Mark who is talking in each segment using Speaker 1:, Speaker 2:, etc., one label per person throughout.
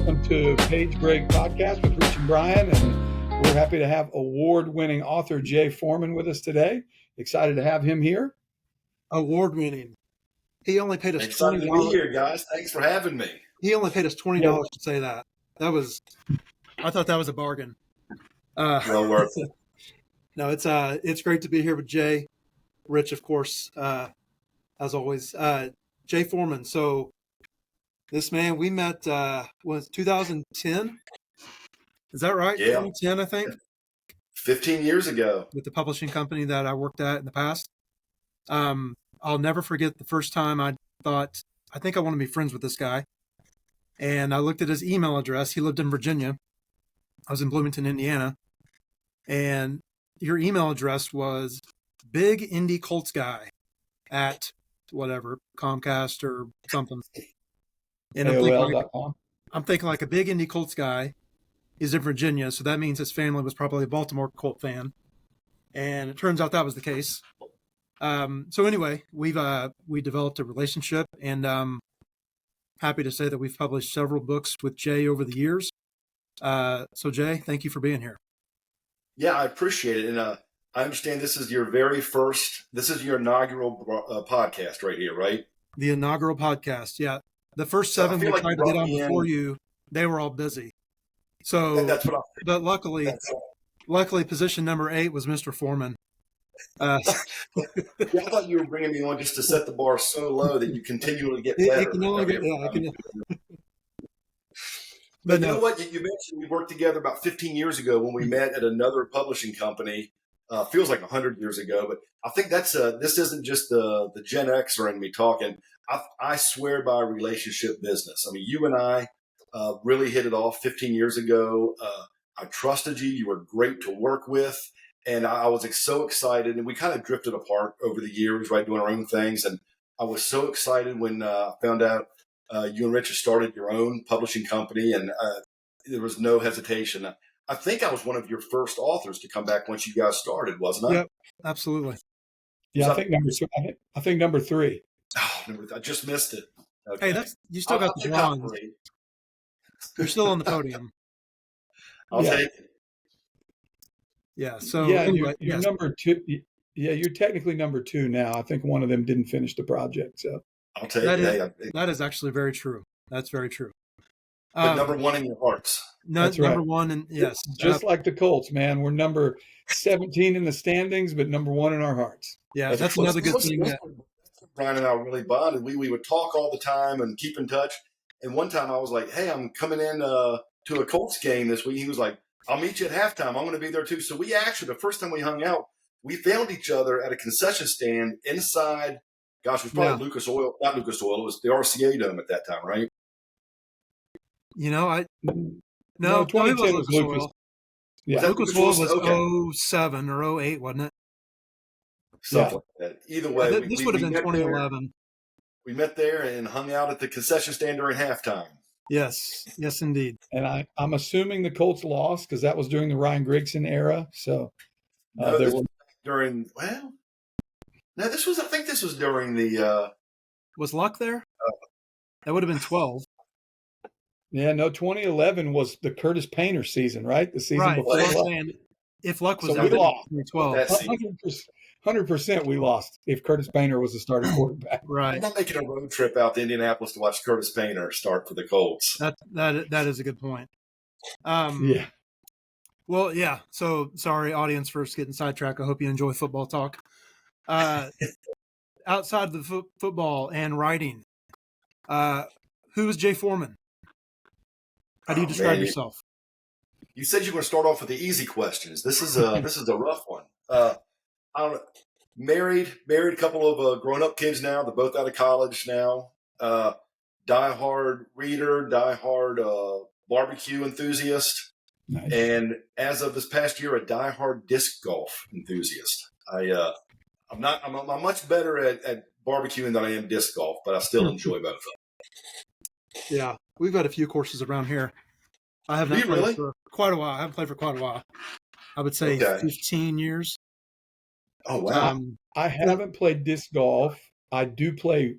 Speaker 1: welcome to PageBreak Podcast with Rich and Brian, and we're happy to have award-winning author Jay Foreman with us today. Excited to have him here.
Speaker 2: Award-winning. He only paid us $20.
Speaker 3: Excited to be here, guys. Thanks for having me.
Speaker 2: He only paid us $20 to say that. I thought that was a bargain.
Speaker 3: Well worth it.
Speaker 2: No, it's great to be here with Jay, Rich, of course, as always. Jay Foreman. So this man, we met was 2010. Is that right?
Speaker 3: Yeah.
Speaker 2: 2010, I think.
Speaker 3: 15 years ago.
Speaker 2: With the publishing company that I worked at in the past. I'll never forget the first time I thought, I think I want to be friends with this guy. And I looked at his email address. He lived in Virginia. I was in Bloomington, Indiana. And your email address was Big Indy Colts Guy at whatever, Comcast or something. And I'm thinking like a Big Indy Colts guy is in Virginia. So that means his family was probably a Baltimore Colt fan. And it turns out that was the case. So anyway, we developed a relationship, and happy to say that we've published several books with Jay over the years. So Jay, thank you for being here.
Speaker 3: Yeah, I appreciate it. And I understand this is your inaugural podcast right here, right?
Speaker 2: The inaugural podcast. Yeah. The first 7 we tried to get on before you, they were all busy. So,
Speaker 3: that's what
Speaker 2: but luckily position number 8 was Mr. Foreman.
Speaker 3: I thought you were bringing me on just to set the bar so low that you continually get better.
Speaker 2: It can only get,
Speaker 3: But you know what? You mentioned we worked together about 15 years ago when we met at another publishing company. Feels like 100 years ago, but I think this isn't just the Gen Xer in me talking. I swear by relationship business. I mean, you and I really hit it off 15 years ago. I trusted you. You were great to work with. And I was so excited, and we kind of drifted apart over the years, right, doing our own things. And I was so excited when I found out you and Richard started your own publishing company, and there was no hesitation. I think I was one of your first authors to come back once you guys started, wasn't I?
Speaker 2: Yep, absolutely.
Speaker 1: Yeah, I think number 3.
Speaker 3: Oh, I just missed it. Okay.
Speaker 2: Hey, you still got the bronze. You're still on the podium.
Speaker 3: I'll take it.
Speaker 2: Yeah. So
Speaker 1: anyway, you're number 2. Yeah, you're technically number 2 now. I think one of them didn't finish the project. So
Speaker 3: I'll take it.
Speaker 2: That is actually very true. That's very true.
Speaker 3: But number 1 in your hearts.
Speaker 1: That's
Speaker 2: number
Speaker 1: right.
Speaker 2: 1, and yes,
Speaker 1: just like the Colts, man. We're number 17 in the standings, but number 1 in our hearts.
Speaker 2: Yeah, that's another good thing.
Speaker 3: Brian and I really bonded. We would talk all the time and keep in touch. And one time I was like, "Hey, I'm coming in to a Colts game this week." He was like, "I'll meet you at halftime. I'm going to be there too." So we actually, the first time we hung out, we found each other at a concession stand inside. Gosh, it was probably Lucas Oil, not Lucas Oil. It was the RCA Dome at that time, right?
Speaker 2: No,
Speaker 1: 2010 was Lucas.
Speaker 2: Yeah. Lucas Oil was 07 or 08, wasn't it?
Speaker 3: Something like that. Either way,
Speaker 2: this would have been 2011.
Speaker 3: We met there and hung out at the concession stand during halftime.
Speaker 2: Yes, indeed.
Speaker 1: And I'm assuming the Colts lost because that was during the Ryan Grigson era. So
Speaker 3: I think this was during the.
Speaker 2: Was Luck there? That would have been 12.
Speaker 1: Yeah, no, 2011 was the Curtis Painter season, right? The season before.
Speaker 2: If Luck was
Speaker 1: so we lost.
Speaker 2: 12.
Speaker 1: 100% we lost if Curtis Painter was the starting quarterback.
Speaker 2: Right.
Speaker 3: I'm not making a road trip out to Indianapolis to watch Curtis Painter start for the Colts.
Speaker 2: That is a good point.
Speaker 1: Yeah.
Speaker 2: Well, yeah. So sorry, audience, for getting sidetracked. I hope you enjoy football talk. Outside of the football and writing, who is Jay Foreman? How do you describe yourself?
Speaker 3: You said you were going to start off with the easy questions. This is a rough one. I don't know. Married, a couple of grown-up kids now. They're both out of college now. Die-hard reader, die-hard barbecue enthusiast.
Speaker 1: Nice.
Speaker 3: And as of this past year, a die-hard disc golf enthusiast. I'm much better at barbecuing than I am disc golf, but I still enjoy both of them.
Speaker 2: Yeah, we've got a few courses around here. I have not played for quite a while. I haven't played for quite a while. I would say 15 years.
Speaker 3: Oh, wow.
Speaker 1: I haven't played disc golf. I do play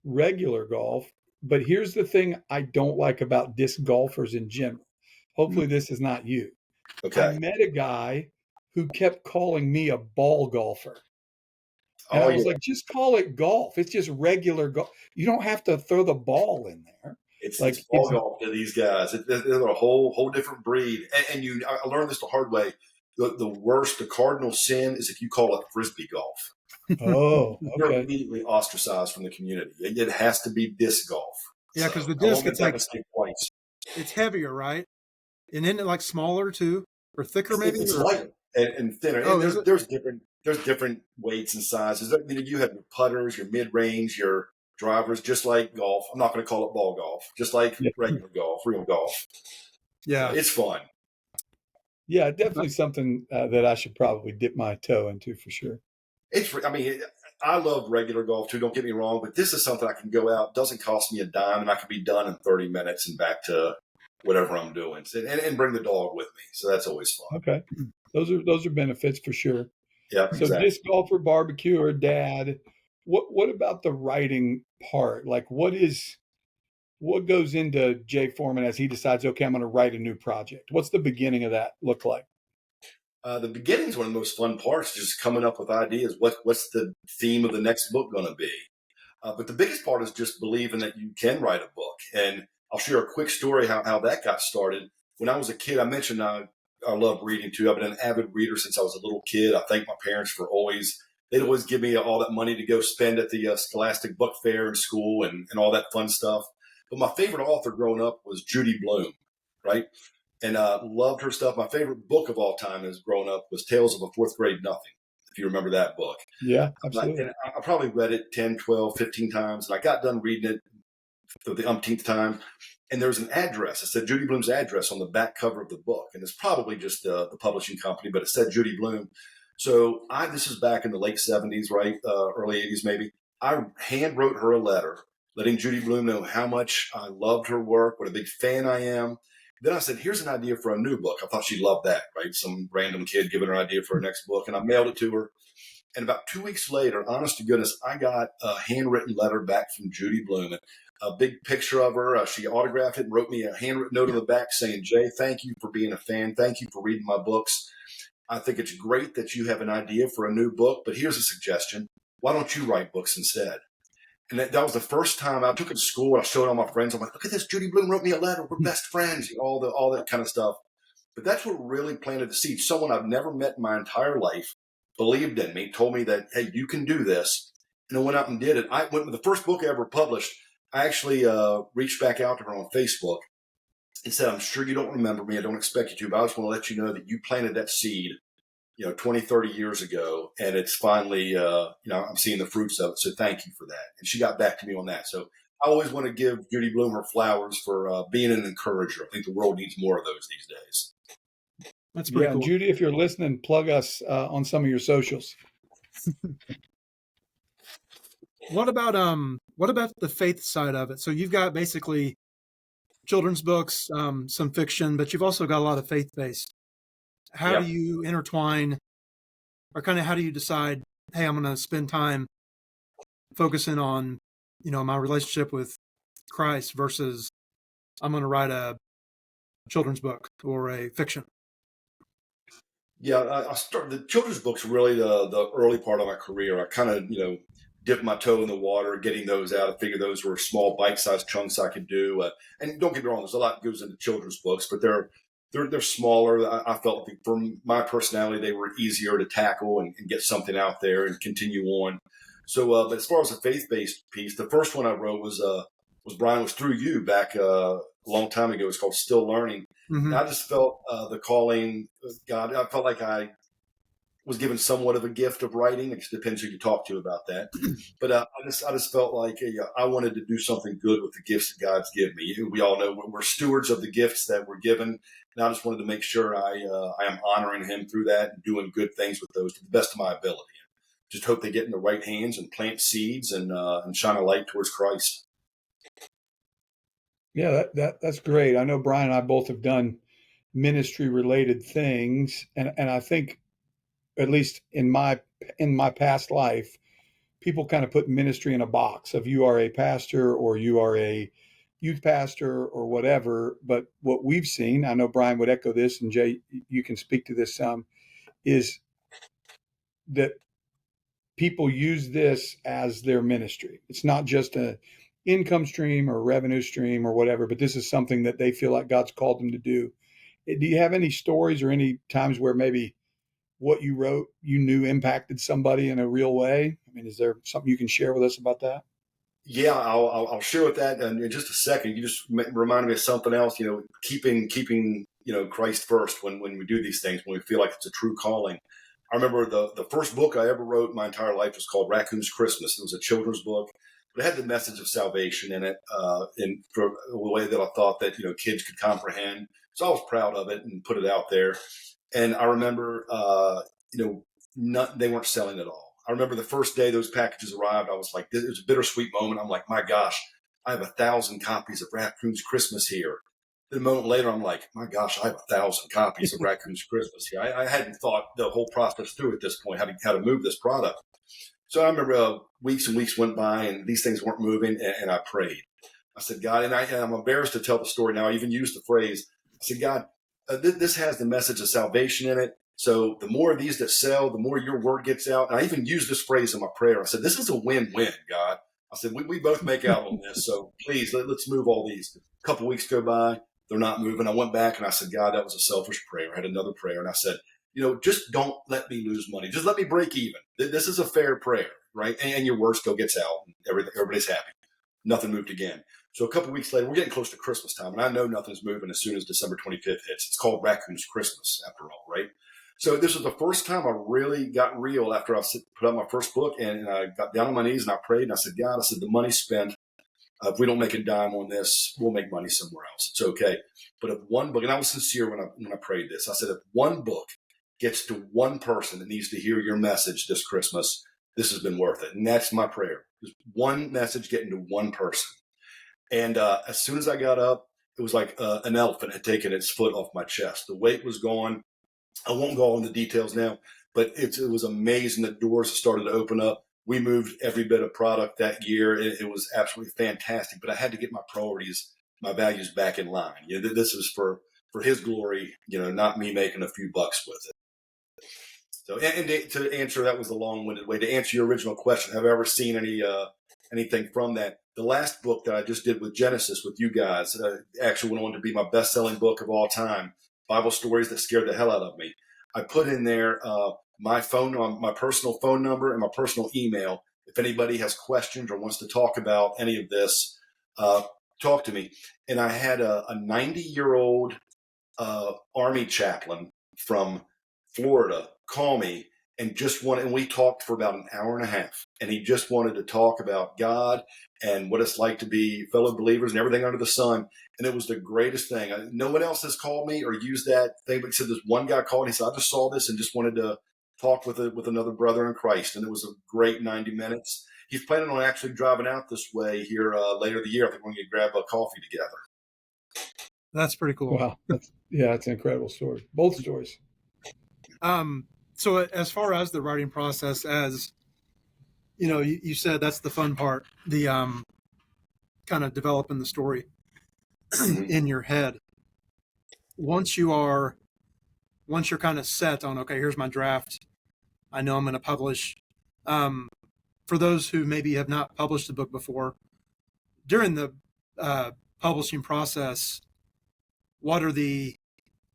Speaker 1: regular golf. but here's the thing I don't like about disc golfers in general. Hopefully this is not you. I
Speaker 3: Okay.
Speaker 1: met a guy who kept calling me a ball golfer. And
Speaker 3: Oh,
Speaker 1: I was
Speaker 3: yeah.
Speaker 1: like, just call it golf. It's just regular golf. You don't have to throw the ball in there. Like
Speaker 3: It's ball golf to these guys. They're a whole different breed. And I learned this the hard way. The cardinal sin is if you call it frisbee golf.
Speaker 1: Oh,
Speaker 3: You're
Speaker 1: okay.
Speaker 3: immediately ostracized from the community. It has to be disc golf.
Speaker 2: Yeah, because the
Speaker 3: I won't
Speaker 2: disc,
Speaker 3: make
Speaker 2: it's
Speaker 3: that
Speaker 2: like,
Speaker 3: mistake twice.
Speaker 2: it's heavier, right? And isn't it like smaller too? Or thicker maybe?
Speaker 3: It's
Speaker 2: Or-
Speaker 3: lighter and thinner.
Speaker 2: Oh,
Speaker 3: And
Speaker 2: is it?
Speaker 3: there's different weights and sizes. You have your putters, your mid range, your drivers, just like golf. I'm not going to call it ball golf, just like regular golf, real golf.
Speaker 2: Yeah.
Speaker 3: It's fun.
Speaker 1: Yeah, definitely something that I should probably dip my toe into for sure.
Speaker 3: I love regular golf too. Don't get me wrong, but this is something I can go out. Doesn't cost me a dime, and I can be done in 30 minutes and back to whatever I'm doing, and bring the dog with me. So that's always fun.
Speaker 1: Okay, those are benefits for sure.
Speaker 3: Yeah,
Speaker 1: So
Speaker 3: exactly.
Speaker 1: disc golfer, barbecue, dad. What about the writing part? Like what goes into Jay Foreman as he decides, okay, I'm going to write a new project? What's the beginning of that look like?
Speaker 3: The beginning is one of the most fun parts, just coming up with ideas. What's the theme of the next book going to be? But the biggest part is just believing that you can write a book. And I'll share a quick story how that got started. When I was a kid, I mentioned I love reading too. I've been an avid reader since I was a little kid. I thank my parents for they'd always give me all that money to go spend at the Scholastic Book Fair in school and all that fun stuff. But my favorite author growing up was Judy Blume, right? And loved her stuff. My favorite book of all time as growing up was Tales of a Fourth Grade Nothing, if you remember that book.
Speaker 1: Yeah, absolutely.
Speaker 3: And I probably read it 10, 12, 15 times, and I got done reading it for the umpteenth time. And there's an address. It said Judy Blume's address on the back cover of the book. And it's probably just the publishing company, but it said Judy Blume. So this is back in the late 70s, right? Early 80s, maybe. I hand wrote her a letter letting Judy Blume know how much I loved her work, what a big fan I am. Then I said, here's an idea for a new book. I thought she'd love that, right? Some random kid giving her an idea for her next book. And I mailed it to her. And about 2 weeks later, honest to goodness, I got a handwritten letter back from Judy Blume. A big picture of her. She autographed it and wrote me a handwritten note on the back saying, Jay, thank you for being a fan. Thank you for reading my books. I think it's great that you have an idea for a new book, but here's a suggestion. Why don't you write books instead? And that was the first time I took it to school and I showed all my friends. I'm like, look at this. Judy Blume wrote me a letter. We're best friends. All that kind of stuff. But that's what really planted the seed. Someone I've never met in my entire life believed in me, told me that, hey, you can do this. And I went out and did it. I went with the first book I ever published. I actually reached back out to her on Facebook and said, I'm sure you don't remember me. I don't expect you to, but I just want to let you know that you planted that seed, 20, 30 years ago. And it's finally, I'm seeing the fruits of it. So thank you for that. And she got back to me on that. So I always want to give Judy Blume her flowers for being an encourager. I think the world needs more of those these days.
Speaker 2: That's pretty cool.
Speaker 1: Judy, if you're listening, plug us on some of your socials.
Speaker 2: What about the faith side of it? So you've got basically children's books, some fiction, but you've also got a lot of faith-based. How do you intertwine, or kind of how do you decide, hey, I'm going to spend time focusing on, my relationship with Christ versus I'm going to write a children's book or a fiction?
Speaker 3: Yeah, I started the children's books really the early part of my career. I kind of, dipped my toe in the water, getting those out. I figured those were small bite-sized chunks I could do. And don't get me wrong, there's a lot that goes into children's books, but they're smaller. I felt like for my personality, they were easier to tackle and get something out there and continue on. So, but as far as the faith-based piece, the first one I wrote was Brian, was through you back a long time ago. It's called Still Learning.
Speaker 2: Mm-hmm.
Speaker 3: And I just felt the calling of God. I felt like I was given somewhat of a gift of writing. It depends who you talk to about that. But I just felt like I wanted to do something good with the gifts that God's given me. We all know we're stewards of the gifts that we're given. And I just wanted to make sure I am honoring him through that and doing good things with those to the best of my ability. Just hope they get in the right hands and plant seeds and shine a light towards Christ.
Speaker 1: Yeah, that's great. I know Brian and I both have done ministry related things, and I think, at least in my past life, people kind of put ministry in a box of you are a pastor or you are a youth pastor or whatever. But what we've seen, I know Brian would echo this, and Jay, you can speak to this some, is that people use this as their ministry. It's not just a income stream or revenue stream or whatever, but this is something that they feel like God's called them to do. Do you have any stories or any times where maybe what you wrote, you knew impacted somebody in a real way? I mean, is there something you can share with us about that?
Speaker 3: Yeah, I'll share with that in just a second. You just reminded me of something else. Keeping Christ first when we do these things, when we feel like it's a true calling. I remember the first book I ever wrote in my entire life was called Raccoon's Christmas. It was a children's book, but it had the message of salvation in it, in for a way that I thought that kids could comprehend. So I was proud of it and put it out there. And I remember, they weren't selling at all. I remember the first day those packages arrived, I was like, it was a bittersweet moment. I'm like, my gosh, I have 1,000 copies of Raccoon's Christmas here. Then a moment later, I'm like, my gosh, I have 1,000 copies of Raccoon's Christmas here. I hadn't thought the whole process through at this point, how to move this product. So I remember weeks and weeks went by and these things weren't moving, and I prayed. I said, God, and I'm embarrassed to tell the story now. I even used the phrase. I said, God, this has the message of salvation in it. So the more of these that sell, the more your word gets out. And I even used this phrase in my prayer. I said, this is a win-win, God. I said, we both make out on this. So please, let's move all these. A couple weeks go by. They're not moving. I went back and I said, God, that was a selfish prayer. I had another prayer. And I said, just don't let me lose money. Just let me break even. This is a fair prayer, right? And your word still gets out. And everybody's happy. Nothing moved again. So a couple weeks later, we're getting close to Christmas time. And I know nothing's moving as soon as December 25th hits. It's called Raccoon's Christmas, after all, right? So this was the first time I really got real after I put out my first book, and I got down on my knees and I prayed and I said, God, the money's spent. If we don't make a dime on this, we'll make money somewhere else. It's okay. But if one book, and I was sincere when I prayed this, I said, if one book gets to one person that needs to hear your message this Christmas, this has been worth it. And that's my prayer. Just one message getting to one person. And as soon as I got up, it was like an elephant had taken its foot off my chest. The weight was gone. I won't go into the details now, but it was amazing. The doors started to open up. We moved every bit of product that year. It was absolutely fantastic, but I had to get my priorities, my values back in line. This was for his glory, not me making a few bucks with it. So, and to answer, that was a long-winded way. To answer your original question, have I ever seen anything from that? The last book that I just did with Genesis with you guys actually went on to be my best-selling book of all time. Bible stories that scared the hell out of me. I put in there my personal phone number and my personal email. If anybody has questions or wants to talk about any of this, talk to me. And I had a 90-year-old Army chaplain from Florida call me and we talked for about an hour and a half. And he just wanted to talk about God and what it's like to be fellow believers and everything under the sun. And it was the greatest thing. No one else has called me or used that thing, but he said this one guy called. He said, I just saw this and just wanted to talk with another brother in Christ. And it was a great 90 minutes. He's planning on actually driving out this way here later in the year. I think we're going to grab a coffee together.
Speaker 2: That's pretty cool.
Speaker 1: Wow. That's an incredible story. Both stories.
Speaker 2: So as far as the writing process, as you said, that's the fun part, the kind of developing the story in your head. Once you're kind of set on, okay, here's my draft, I know I'm going to publish. For those who maybe have not published a book before, during the publishing process, what are the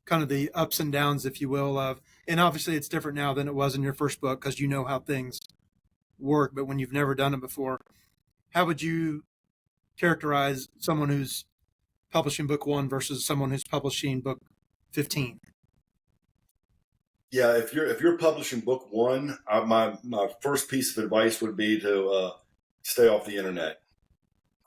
Speaker 2: kind of the ups and downs, if you will, and obviously it's different now than it was in your first book because you know how things work, but when you've never done it before, how would you characterize someone who's publishing book 1 versus someone who's publishing book 15?
Speaker 3: Yeah, if you're publishing book 1, my first piece of advice would be to stay off the internet.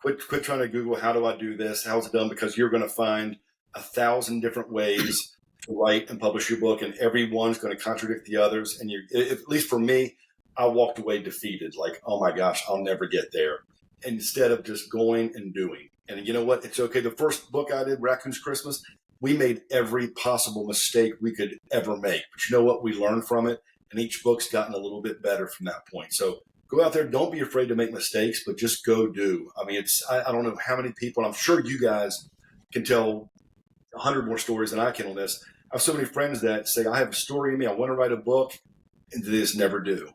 Speaker 3: Quit trying to Google, how do I do this? How's it done? Because you're going to find 1,000 different ways to write and publish your book, and every one's going to contradict the others. And at least for me, I walked away defeated, like, oh my gosh, I'll never get there. Instead of just going and doing. And you know what? It's okay. The first book I did, Raccoon's Christmas, we made every possible mistake we could ever make. But you know what? We learned from it, and each book's gotten a little bit better from that point. So go out there. Don't be afraid to make mistakes, but just go do. I mean, I don't know how many people, and I'm sure you guys can tell 100 more stories than I can on this. I have so many friends that say, I have a story in me. I want to write a book, and they just never do.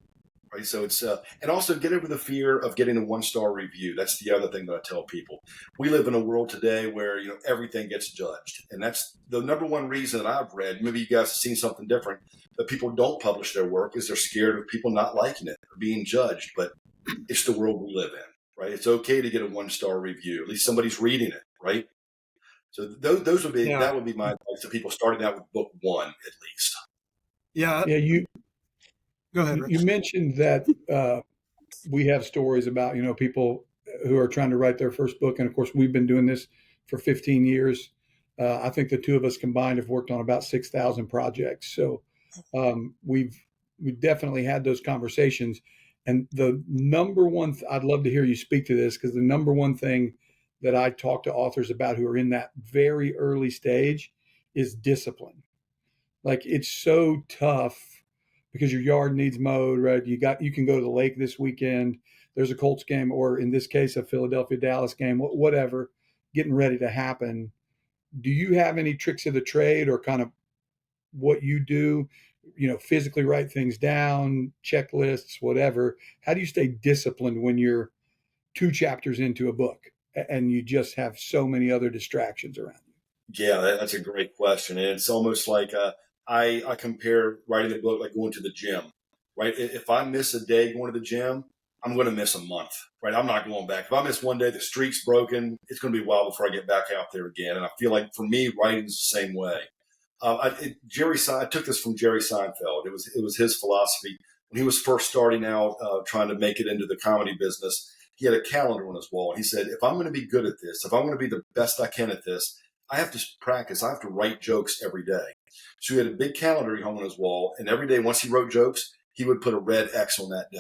Speaker 3: Right. So it's, and also get over the fear of getting a 1-star review. That's the other thing that I tell people. We live in a world today where, everything gets judged. And that's the number one reason that I've read, maybe you guys have seen something different, that people don't publish their work is they're scared of people not liking it or being judged. But it's the world we live in, right? It's okay to get a 1-star review. At least somebody's reading it, right? So those would be, that would be my advice to people starting out with book 1, at least.
Speaker 2: Yeah.
Speaker 1: Yeah.
Speaker 2: Go ahead, Rich.
Speaker 1: You mentioned that we have stories about, people who are trying to write their first book. And of course, we've been doing this for 15 years. I think the two of us combined have worked on about 6,000 projects. So we've definitely had those conversations. And the number one, I'd love to hear you speak to this, because the number one thing that I talk to authors about who are in that very early stage is discipline. Like, it's so tough because your yard needs mowed, right? You can go to the lake this weekend. There's a Colts game, or in this case, a Philadelphia-Dallas game, whatever, getting ready to happen. Do you have any tricks of the trade, or kind of what you do, physically write things down, checklists, whatever? How do you stay disciplined when you're 2 chapters into a book and you just have so many other distractions around you?
Speaker 3: Yeah, that's a great question. And it's almost like I compare writing a book like going to the gym, right? If I miss a day going to the gym, I'm going to miss a month, right? I'm not going back. If I miss one day, the streak's broken. It's going to be a while before I get back out there again. And I feel like for me, writing's the same way. I took this from Jerry Seinfeld. It was his philosophy when he was first starting out, trying to make it into the comedy business. He had a calendar on his wall, and he said, if I'm going to be good at this, if I'm going to be the best I can at this, I have to practice. I have to write jokes every day. So he had a big calendar he hung on his wall, and every day once he wrote jokes, he would put a red X on that day.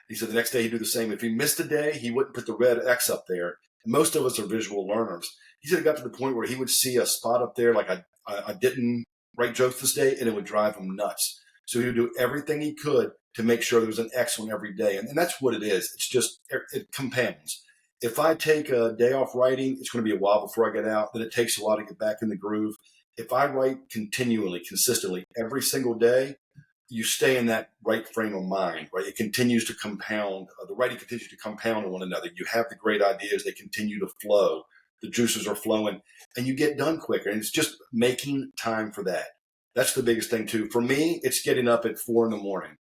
Speaker 3: He said the next day he'd do the same. If he missed a day, he wouldn't put the red X up there. And most of us are visual learners. He said it got to the point where he would see a spot up there like I didn't write jokes this day, and it would drive him nuts. So he would do everything he could to make sure there was an X on every day. And that's what it is. It's just, it compounds. If I take a day off writing, it's going to be a while before I get out. Then it takes a while to get back in the groove. If I write continually, consistently, every single day, you stay in that right frame of mind, right? It continues to compound. The writing continues to compound on one another. You have the great ideas. They continue to flow. The juices are flowing, and you get done quicker. And it's just making time for that. That's the biggest thing, too. For me, it's getting up at 4 a.m.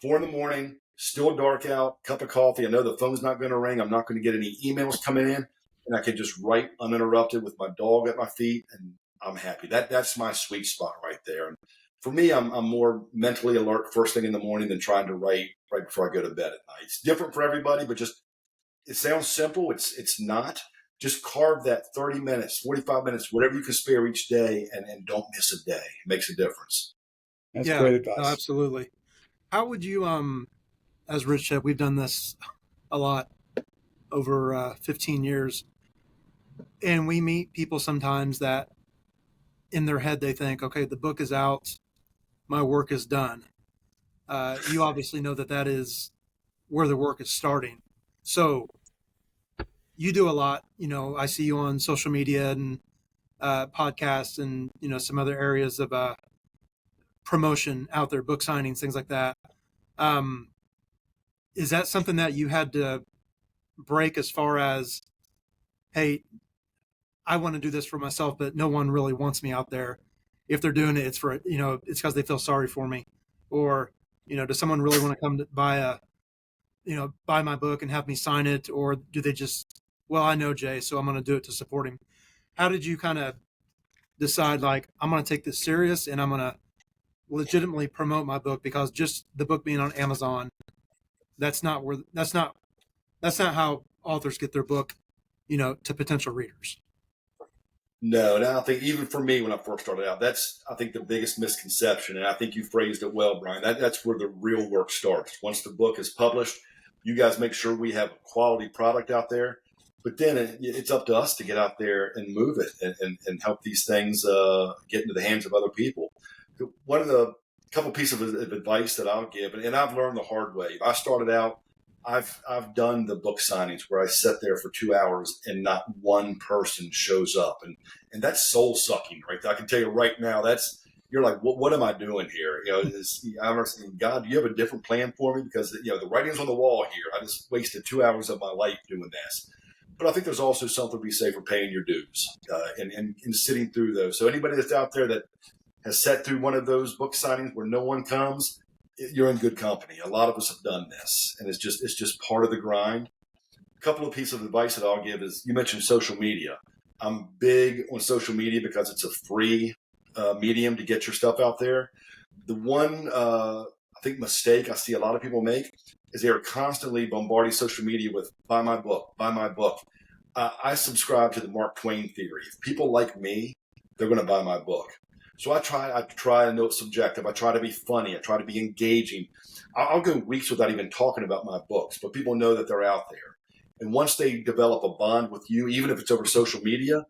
Speaker 3: 4 a.m, still dark out, cup of coffee. I know the phone's not going to ring. I'm not going to get any emails coming in. And I can just write uninterrupted with my dog at my feet, and I'm happy. That's my sweet spot right there. And for me, I'm more mentally alert first thing in the morning than trying to write right before I go to bed at night. It's different for everybody, but just it sounds simple. It's not. Just carve that 30 minutes, 45 minutes, whatever you can spare each day, and don't miss a day. It makes a difference.
Speaker 1: That's great advice.
Speaker 2: No, absolutely. How would you, as Rich said, we've done this a lot over 15 years, and we meet people sometimes that in their head they think, okay, the book is out, my work is done. You obviously know that is where the work is starting. So you do a lot, I see you on social media and podcasts and, some other areas of promotion out there, book signings, things like that. Is that something that you had to break as far as, hey, I want to do this for myself, but no one really wants me out there. If they're doing it, it's for, it's because they feel sorry for me. Or, does someone really want to come to buy my book and have me sign it? Or do they just, well, I know Jay, so I'm going to do it to support him. How did you kind of decide, like, I'm going to take this serious and I'm going to legitimately promote my book, because just the book being on Amazon, that's not how authors get their book, to potential readers.
Speaker 3: No, and I think even for me when I first started out, that's I think the biggest misconception, and I think you phrased it well, Brian. That's where the real work starts. Once the book is published, you guys make sure we have a quality product out there. But then it's up to us to get out there and move it and help these things get into the hands of other people. One of the couple pieces of advice that I'll give, and I've learned the hard way. I started out I've done the book signings where I sit there for 2 hours and not one person shows up, and that's soul sucking, right? I can tell you right now, you're like, what am I doing here? I'm saying, God, do you have a different plan for me? Because the writing's on the wall here. I just wasted 2 hours of my life doing this. But I think there's also something to be said for paying your dues and sitting through those. So anybody that's out there that has sat through one of those book signings where no one comes, you're in good company. A lot of us have done this, and it's just part of the grind. A couple of pieces of advice that I'll give is, you mentioned social media. I'm big on social media because it's a free medium to get your stuff out there. The one I think mistake I see a lot of people make is they are constantly bombarding social media with buy my book, buy my book. I subscribe to the Mark Twain theory. If people like me, they're going to buy my book. So I try, I know it's subjective. I try to be funny. I try to be engaging. I'll go weeks without even talking about my books, but people know that they're out there. And once they develop a bond with you, even if it's over social media,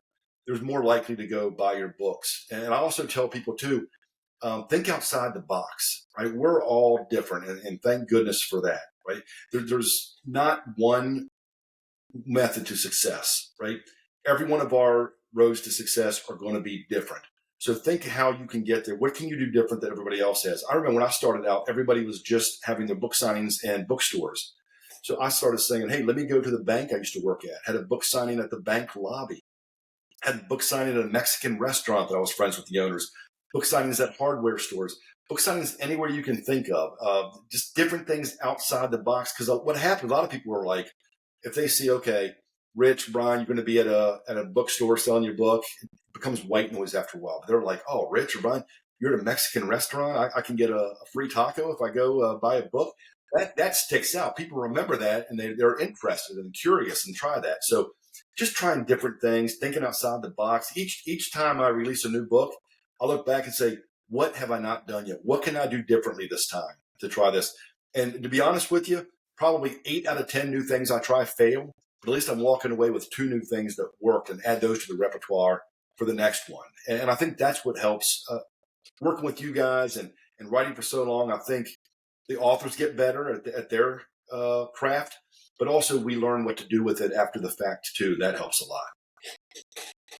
Speaker 3: there's more likely to go buy your books. And I also tell people too, think outside the box, right? We're all different, and thank goodness for that, right? There's not one method to success, right? Every one of our roads to success are going to be different. So think how you can get there. What can you do different that everybody else has? I remember when I started out, everybody was just having their book signings in bookstores. So I started saying, hey, let me go to the bank I used to work at. Had a book signing at the bank lobby. Had a book signing at a Mexican restaurant that I was friends with the owners. Book signings at hardware stores. Book signings anywhere you can think of. Just different things outside the box. Because what happened, a lot of people were like, if they see, okay, Rich, Brian, you're going to be at a bookstore selling your book, it becomes white noise after a while. They're like, oh, Rich or Brian, you're at a Mexican restaurant. I can get a free taco if I go buy a book. That sticks out. People remember that, and they're interested and curious and try that. So just trying different things, thinking outside the box. Each time I release a new book, I look back and say, what have I not done yet? What can I do differently this time to try this? And to be honest with you, probably 8 out of 10 new things I try fail. But at least I'm walking away with 2 new things that worked and add those to the repertoire for the next one. And I think that's what helps working with you guys and writing for so long. I think the authors get better at their craft, but also we learn what to do with it after the fact too. That helps a lot.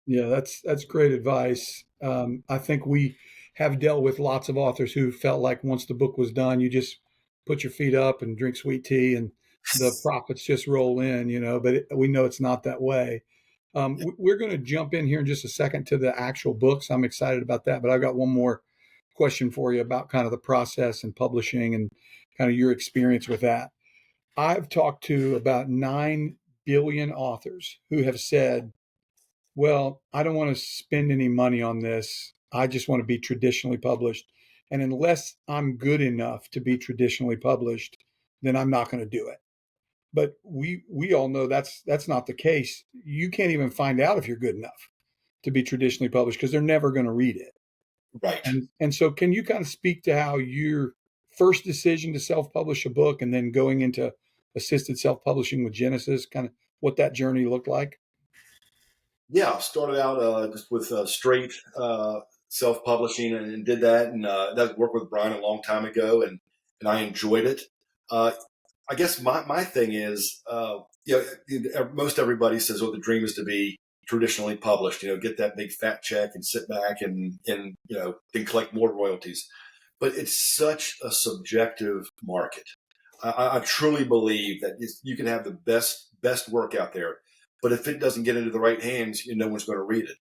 Speaker 1: Yeah, that's great advice. I think we have dealt with lots of authors who felt like once the book was done, you just put your feet up and drink sweet tea and the profits just roll in, but we know it's not that way. We're going to jump in here in just a second to the actual books. I'm excited about that, but I've got one more question for you about kind of the process and publishing and kind of your experience with that. I've talked to about 9 billion authors who have said, well, I don't want to spend any money on this. I just want to be traditionally published. And unless I'm good enough to be traditionally published, then I'm not going to do it. But we all know that's not the case. You can't even find out if you're good enough to be traditionally published because they're never going to read it.
Speaker 3: Right.
Speaker 1: And so can you kind of speak to how your first decision to self-publish a book and then going into assisted self-publishing with Genesis, kind of what that journey looked like?
Speaker 3: Yeah, I started out just with straight self-publishing and did that, and that worked with Brian a long time ago, and I enjoyed it. I guess my thing is, most everybody says, "Oh, the dream is to be traditionally published. Get that big fat check and sit back and then collect more royalties." But it's such a subjective market. I truly believe that you can have the best work out there, but if it doesn't get into the right hands, no one's going to read it.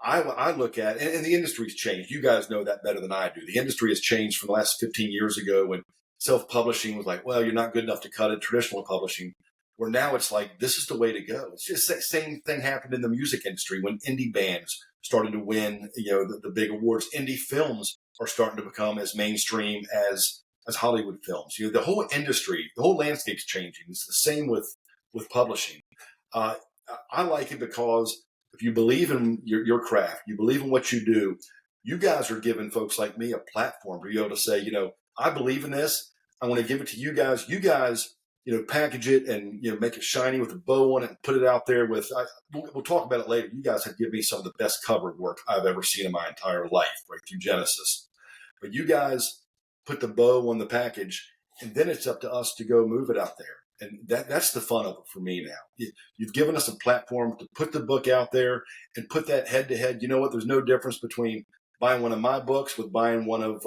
Speaker 3: I look at, and the industry's changed. You guys know that better than I do. The industry has changed from the last 15 years ago when self-publishing was like, well, you're not good enough to cut it, traditional publishing, where now it's like, this is the way to go. It's just the same thing happened in the music industry when indie bands started to win, the big awards. Indie films are starting to become as mainstream as Hollywood films. The whole industry, the whole landscape's changing. It's the same with publishing. I like it because if you believe in your craft, you believe in what you do, you guys are giving folks like me a platform to be able to say, I believe in this. I want to give it to you guys. You guys, package it and, make it shiny with a bow on it and put it out there we'll talk about it later. You guys have given me some of the best cover work I've ever seen in my entire life, right through Genesis. But you guys put the bow on the package, and then it's up to us to go move it out there. And that's the fun of it for me now. You've given us a platform to put the book out there and put that head to head. You know what? There's no difference between buying one of my books with buying one of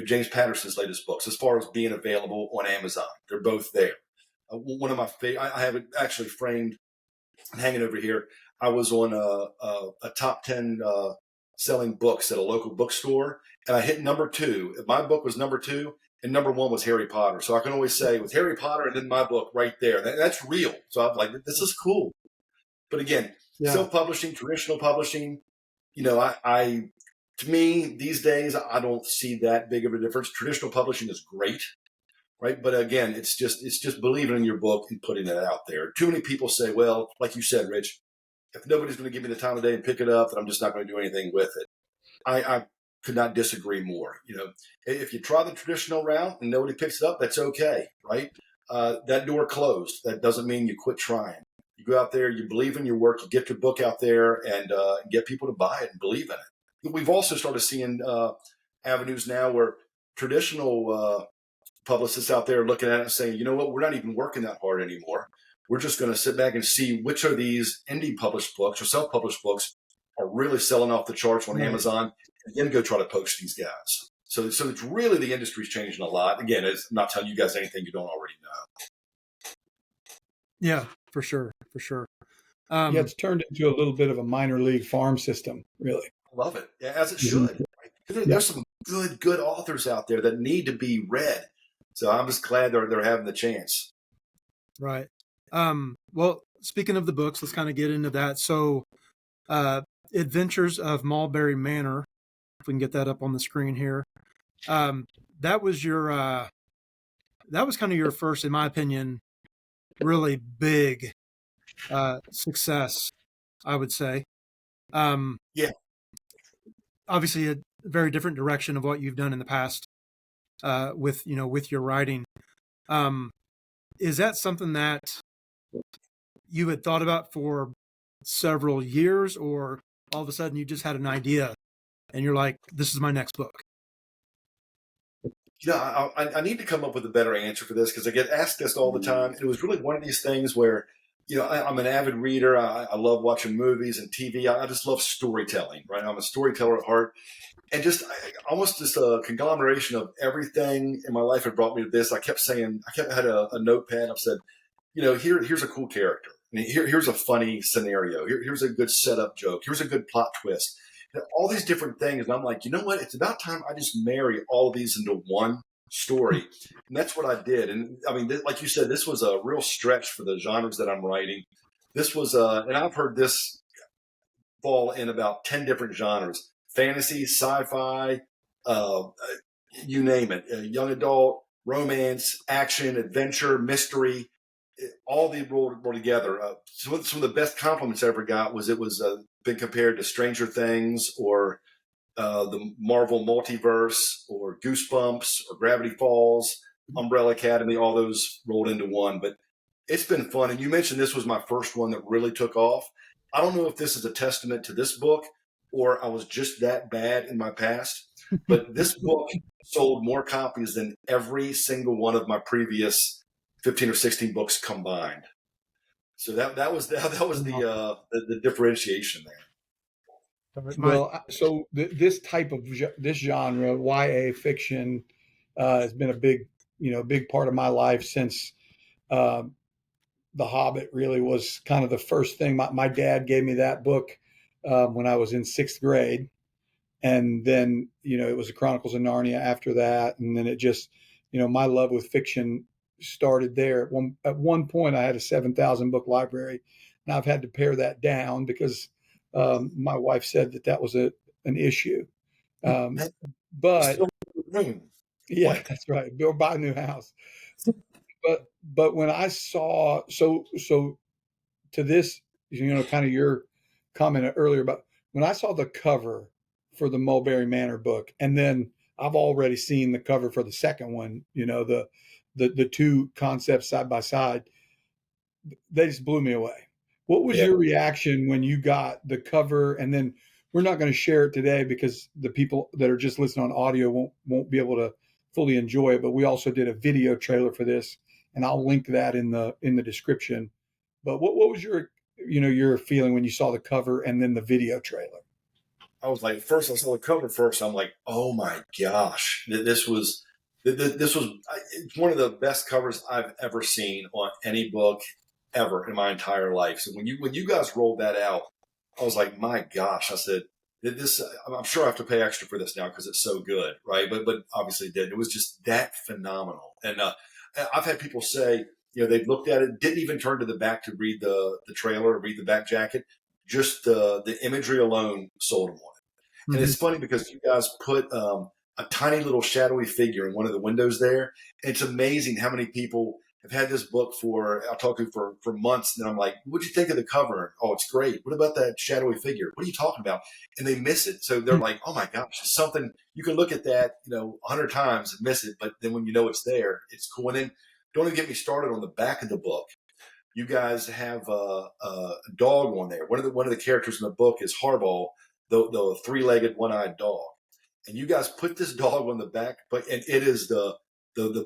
Speaker 3: James Patterson's latest books as far as being available on Amazon. They're both there. One of my favorite, I have it actually framed and hanging over here. I was on a top 10 selling books at a local bookstore, and I hit number 2. My book was number 2, and number 1 was Harry Potter. So I can always say with Harry Potter and then my book right there. That's real. So I'm like, this is cool. But again, self-publishing, traditional publishing, I to me these days, I don't see that big of a difference. Traditional publishing is great, right? But again, it's just believing in your book and putting it out there. Too many people say, well, like you said, Rich, if nobody's going to give me the time of day and pick it up, then I'm just not going to do anything with it. I could not disagree more. If you try the traditional route and nobody picks it up, that's okay, right? That door closed. That doesn't mean you quit trying. You go out there, you believe in your work, you get your book out there and get people to buy it and believe in it. We've also started seeing avenues now where traditional publicists out there looking at it and saying, you know what, we're not even working that hard anymore. We're just going to sit back and see which of these indie published books or self-published books are really selling off the charts on Amazon, and then go try to poach these guys. So it's really, the industry's changing a lot. Again, it's not telling you guys anything you don't already know.
Speaker 2: Yeah, for sure.
Speaker 1: It's turned into a little bit of a minor league farm system, really.
Speaker 3: I love it, as it should. Right? There's some good authors out there that need to be read. So I'm just glad they're having the chance.
Speaker 2: Right. Well, speaking of the books, let's kind of get into that. So, Adventures of Mulberry Manor, if we can get that up on the screen here. That was kind of your first, in my opinion, really big success, I would say. Obviously a very different direction of what you've done in the past with your writing. Is that something that you had thought about for several years, or all of a sudden you just had an idea and you're like, this is my next book?
Speaker 3: I need to come up with a better answer for this because I get asked this all the time. It was really one of these things where, I'm an avid reader. I love watching movies and TV. I just love storytelling, right? I'm a storyteller at heart. And almost just a conglomeration of everything in my life had brought me to this. I had a notepad. I've said, here's a cool character. And here's a funny scenario. Here's a good setup joke. Here's a good plot twist. And all these different things. And I'm like, you know what? It's about time I just marry all of these into one story. And that's what I did. And I mean, like you said, this was a real stretch for the genres that I'm writing. This was, and I've heard this fall in about 10 different genres: fantasy, sci-fi, you name it, young adult, romance, action, adventure, mystery. All the rolled together. Some of the best compliments I ever got was it was been compared to Stranger Things or the Marvel Multiverse or Goosebumps or Gravity Falls, Umbrella Academy, all those rolled into one. But it's been fun. And you mentioned this was my first one that really took off. I don't know if this is a testament to this book or I was just that bad in my past, but this book sold more copies than every single one of my previous 15 or 16 books combined. So that was the differentiation there.
Speaker 1: Well, so this type of this genre, YA fiction, has been a big part of my life since The Hobbit really was kind of the first thing. My dad gave me that book when I was in 6th grade. And then, it was the Chronicles of Narnia after that. And then it just, my love with fiction started there. At one point, I had a 7,000 book library. Now I've had to pare that down because my wife said that was an issue. But yeah, that's right. Or buy a new house. But when I saw so to this, kind of your comment earlier about when I saw the cover for the Mulberry Manor book, and then I've already seen the cover for the second one, the two concepts side by side, they just blew me away. What was your reaction when you got the cover? And then we're not going to share it today because the people that are just listening on audio won't be able to fully enjoy it. But we also did a video trailer for this, and I'll link that in the description. But what was your feeling when you saw the cover and then the video trailer?
Speaker 3: I was like, first I saw the cover first. I'm like, oh my gosh, this was it's one of the best covers I've ever seen on any book ever in my entire life. So when you guys rolled that out, I was like, my gosh, I said, this, I'm sure I have to pay extra for this now because it's so good, right? But obviously it didn't. It was just that phenomenal. And I've had people say, they've looked at it, didn't even turn to the back to read the trailer or read the back jacket. Just the imagery alone sold them on it. And it's funny because you guys put a tiny little shadowy figure in one of the windows there. And it's amazing how many people have had this book I'll talk to for months. And I'm like, what'd you think of the cover? Oh, it's great. What about that shadowy figure? What are you talking about? And they miss it. So they're like, oh my gosh, it's something you can look at that, 100 times and miss it. But then when you know it's there, it's cool. And then don't even get me started on the back of the book. You guys have a dog on there. One of the characters in the book is Hardball, the three-legged, one-eyed dog. And you guys put this dog on the back, and it is the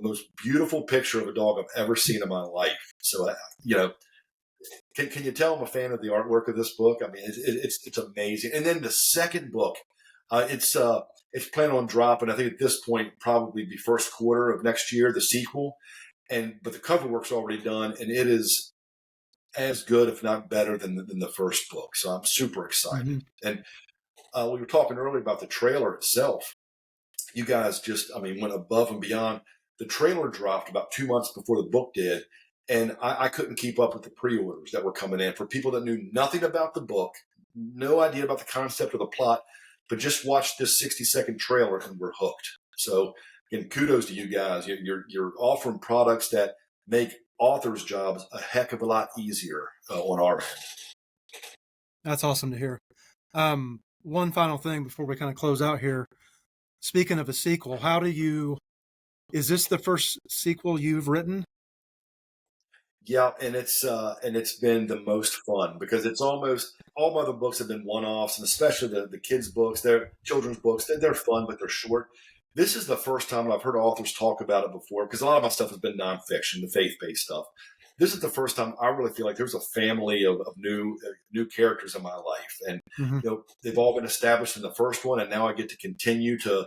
Speaker 3: most beautiful picture of a dog I've ever seen in my life. So, can you tell I'm a fan of the artwork of this book? I mean, it's amazing. And then the second book, it's planned on dropping, I think at this point, probably the first quarter of next year, the sequel. But the cover work's already done, and it is as good, if not better, than the first book. So I'm super excited. And we were talking earlier about the trailer itself. You guys went above and beyond. The trailer dropped about 2 months before the book did, and I couldn't keep up with the pre-orders that were coming in for people that knew nothing about the book, no idea about the concept or the plot, but just watched this 60-second trailer and were hooked. So again, kudos to you guys. You're offering products that make authors' jobs a heck of a lot easier on our end.
Speaker 2: That's awesome to hear. One final thing before we kind of close out here. Speaking of a sequel, is this the first sequel you've written?
Speaker 3: Yeah, and it's been the most fun because it's almost all my other books have been one-offs, and especially the kids' books, they're children's books, they're fun, but they're short. This is the first time I've heard authors talk about it before because a lot of my stuff has been nonfiction, the faith-based stuff. This is the first time I really feel like there's a family of new characters in my life, and they've all been established in the first one, and now I get to continue to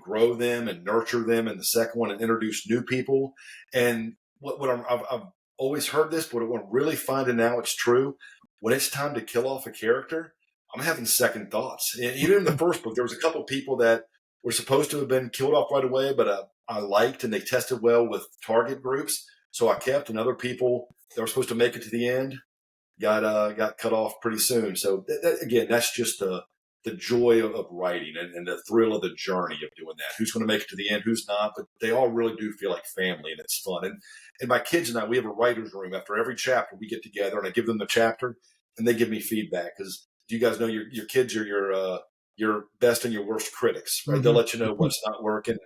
Speaker 3: grow them and nurture them in the second one and introduce new people. And I've always heard this, but what I'm really finding now it's true. When it's time to kill off a character, I'm having second thoughts. And even in the first book, there was a couple of people that were supposed to have been killed off right away, but I liked and they tested well with target groups. So I kept, and other people that were supposed to make it to the end got cut off pretty soon. So again, that's just the joy of writing and the thrill of the journey of doing that. Who's going to make it to the end, who's not, but they all really do feel like family, and it's fun. And my kids and I, we have a writer's room. After every chapter, we get together and I give them the chapter and they give me feedback because you guys know your kids are your best and your worst critics, right? They'll let you know what's not working.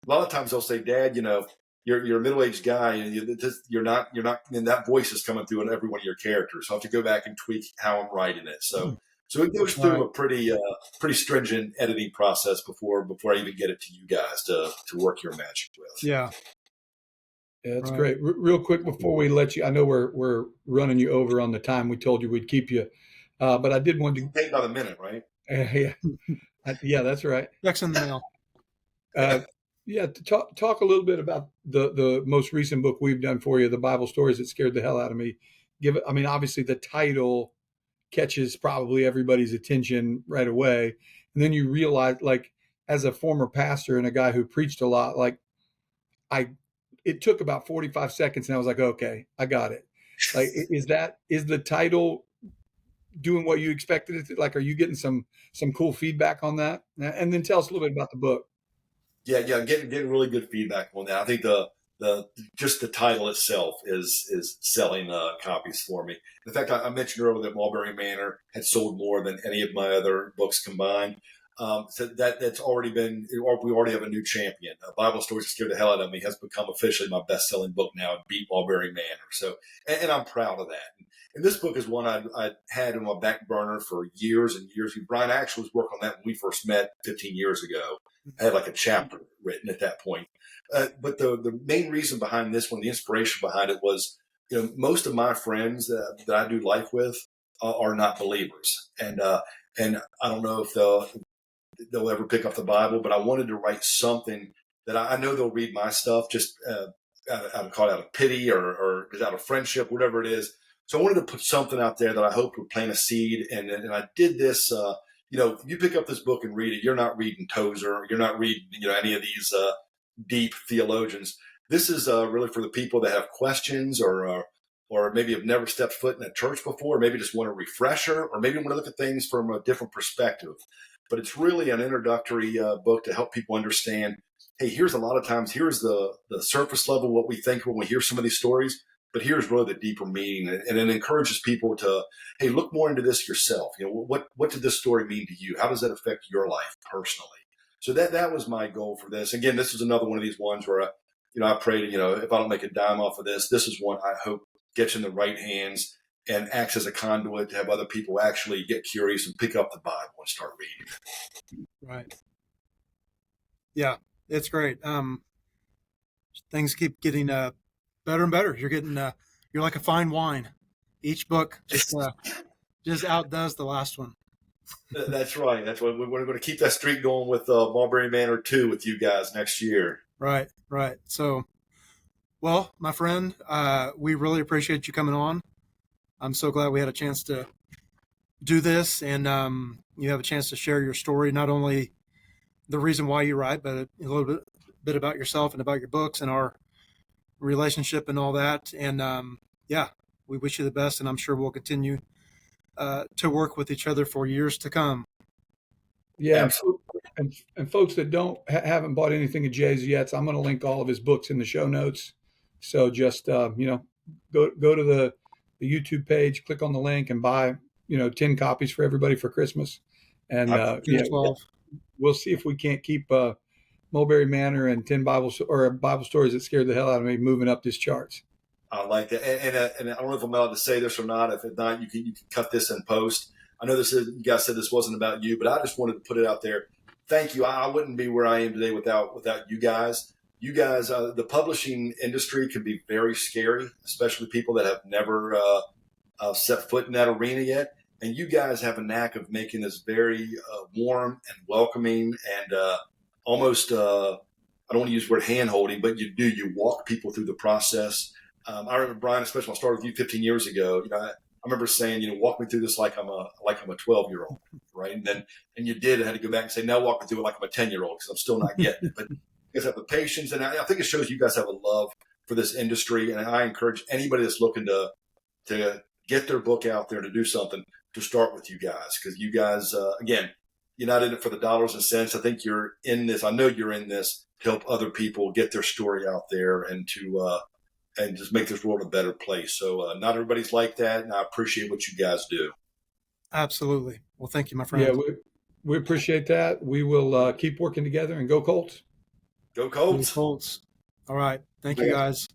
Speaker 3: A lot of times they'll say, Dad, you're a middle-aged guy and you're not, and that voice is coming through in every one of your characters. So I have to go back and tweak how I'm writing it. So it goes through a pretty stringent editing process before I even get it to you guys to work your magic with.
Speaker 2: Yeah.
Speaker 1: Yeah, that's great. Real quick before we let you, I know we're running you over on the time we told you we'd keep you, but I did want to
Speaker 3: take about a minute, right?
Speaker 1: Yeah, that's right.
Speaker 2: Checks in the mail.
Speaker 1: To talk a little bit about the most recent book we've done for you, the Bible Stories That Scared the Hell Out of Me. Obviously the title catches probably everybody's attention right away, and then you realize, like, as a former pastor and a guy who preached a lot, like it took about 45 seconds and I was like, okay, I got it. Like, is the title doing what you expected it to? Like, are you getting some cool feedback on that? And then tell us a little bit about the book.
Speaker 3: Yeah, getting really good feedback on that. I think just the title itself is selling copies for me. In fact, I mentioned earlier that Mulberry Manor had sold more than any of my other books combined. So that's already been, we already have a new champion. Bible Stories That Scared the Hell Out of Me has become officially my best-selling book now. It beat Mulberry Manor. So, and I'm proud of that. And this book is one I had in my back burner for years and years. Brian actually was working on that when we first met 15 years ago. I had like a chapter written at that point. But the main reason behind this one, the inspiration behind it was, most of my friends that I do life with are not believers, and I don't know if they'll ever pick up the Bible, but I wanted to write something that I know they'll read my stuff just out of pity or out of friendship, whatever it is. So I wanted to put something out there that I hoped would plant a seed, and I did this. If you pick up this book and read it, you're not reading Tozer, you're not reading any of these deep theologians. This is really for the people that have questions or maybe have never stepped foot in a church before, maybe just want a refresher, or maybe want to look at things from a different perspective. But it's really an introductory book to help people understand, hey, here's the surface level, what we think when we hear some of these stories, but here's really the deeper meaning. And it encourages people to, hey, look more into this yourself. What did this story mean to you? How does that affect your life personally? So that was my goal for this. Again, this is another one of these ones where, I prayed, if I don't make a dime off of this, this is one I hope gets in the right hands and acts as a conduit to have other people actually get curious and pick up the Bible and start reading.
Speaker 2: Right. Yeah, it's great. Things keep getting better and better. You're like a fine wine. Each book just outdoes the last one.
Speaker 3: That's right. That's what we're going to keep that streak going with Mulberry Manor 2 with you guys next year.
Speaker 2: Right. So, well, my friend, we really appreciate you coming on. I'm so glad we had a chance to do this, and you have a chance to share your story, not only the reason why you write, but a little bit about yourself and about your books and our relationship and all that. And we wish you the best, and I'm sure we'll continue to work with each other for years to come.
Speaker 1: Yeah, and folks that haven't bought anything of Jay's yet, so I'm going to link all of his books in the show notes. So just go to the YouTube page, click on the link, and buy 10 copies for everybody for Christmas. And we'll see if we can't keep Mulberry Manor and 10 Bible stories that scared the hell out of me moving up these charts.
Speaker 3: I like that, and I don't know if I'm allowed to say this or not. If it's not, you can cut this in post. I know you guys said this wasn't about you, but I just wanted to put it out there. Thank you. I wouldn't be where I am today without you guys. You guys, the publishing industry can be very scary, especially people that have never set foot in that arena yet. And you guys have a knack of making this very warm and welcoming and almost, I don't want to use the word hand-holding, but you walk people through the process. I remember, Brian, especially when I started with you 15 years ago, I remember saying, walk me through this like I'm a 12-year-old, right? And you did. I had to go back and say, now walk me through it like I'm a 10-year-old because I'm still not getting it. But you guys have the patience, and I think it shows you guys have a love for this industry. And I encourage anybody that's looking to get their book out there and to do something to start with you guys, because you guys, again, you're not in it for the dollars and cents. I think you're in this. I know you're in this to help other people get their story out there and to and just make this world a better place. So not everybody's like that, and I appreciate what you guys do.
Speaker 2: Absolutely. Well, thank you, my friend.
Speaker 1: Yeah, we appreciate that. We will keep working together and go Colts.
Speaker 3: Go Colts.
Speaker 2: Go Colts. All right. Thank you, guys.